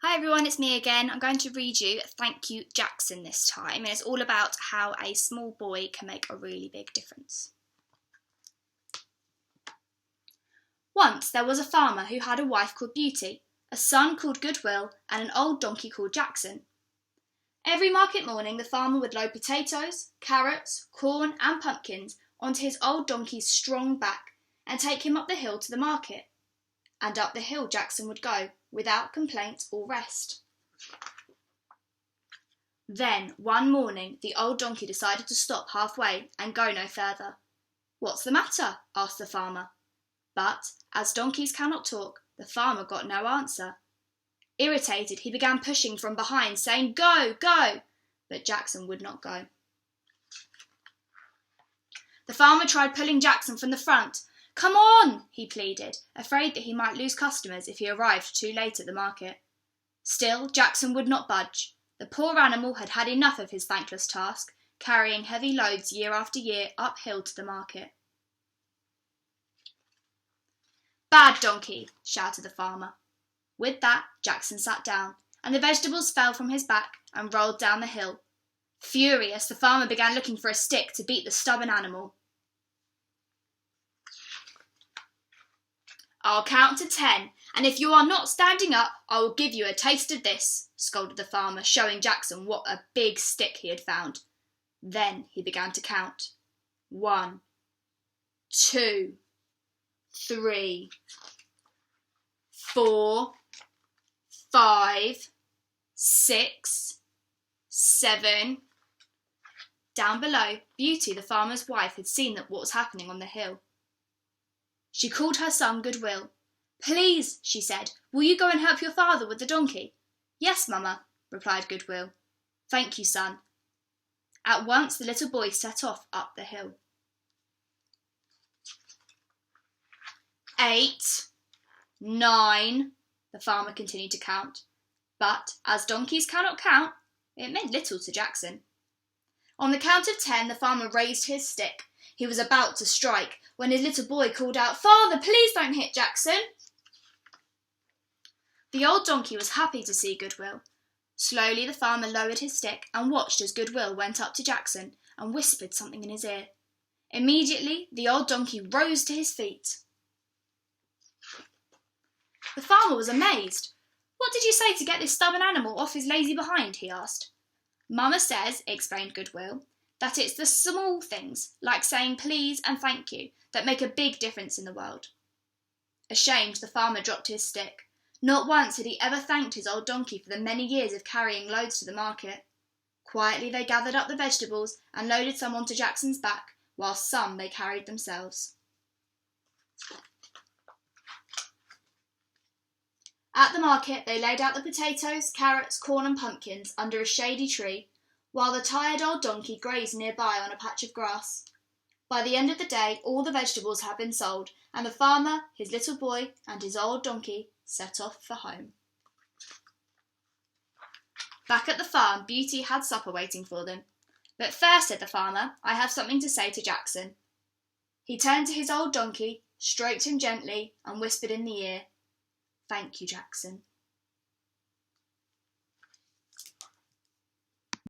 Hi everyone, it's me again. I'm going to read you Thank You Jackson this time, and it's all about how a small boy can make a really big difference. Once there was a farmer who had a wife called Beauty, a son called Goodwill, and an old donkey called Jackson. Every market morning the farmer would load potatoes, carrots, corn and pumpkins onto his old donkey's strong back and take him up the hill to the market. And up the hill Jackson would go, without complaint or rest. Then, one morning, the old donkey decided to stop halfway and go no further. "What's the matter?" asked the farmer. But, as donkeys cannot talk, the farmer got no answer. Irritated, he began pushing from behind, saying, "Go, go!" But Jackson would not go. The farmer tried pulling Jackson from the front. "Come on," he pleaded, afraid that he might lose customers if he arrived too late at the market. Still, Jackson would not budge. The poor animal had had enough of his thankless task, carrying heavy loads year after year uphill to the market. "Bad donkey," shouted the farmer. With that, Jackson sat down, and the vegetables fell from his back and rolled down the hill. Furious, the farmer began looking for a stick to beat the stubborn animal. "I'll count to 10, and if you are not standing up, I will give you a taste of this," scolded the farmer, showing Jackson what a big stick he had found. Then he began to count. 1, 2, 3, 4, 5, 6, 7. Down below, Beauty, the farmer's wife, had seen what was happening on the hill. She called her son Goodwill. "Please," she said, "will you go and help your father with the donkey?" "Yes, Mamma," replied Goodwill. "Thank you, son." At once the little boy set off up the hill. 8, 9, the farmer continued to count. But, as donkeys cannot count, it meant little to Jackson. On the count of 10, the farmer raised his stick. He was about to strike when his little boy called out, "Father, please don't hit Jackson." The old donkey was happy to see Goodwill. Slowly the farmer lowered his stick and watched as Goodwill went up to Jackson and whispered something in his ear. Immediately the old donkey rose to his feet. The farmer was amazed. "What did you say to get this stubborn animal off his lazy behind?" he asked. "Mamma says," explained Goodwill, "that it's the small things, like saying please and thank you, that make a big difference in the world." Ashamed, the farmer dropped his stick. Not once had he ever thanked his old donkey for the many years of carrying loads to the market. Quietly they gathered up the vegetables and loaded some onto Jackson's back, while some they carried themselves. At the market they laid out the potatoes, carrots, corn and pumpkins under a shady tree, while the tired old donkey grazed nearby on a patch of grass. By the end of the day all the vegetables had been sold, and the farmer, his little boy and his old donkey set off for home. Back at the farm, Beauty had supper waiting for them. "But first," said the farmer, "I have something to say to Jackson." He turned to his old donkey, stroked him gently and whispered in the ear, "Thank you, Jackson."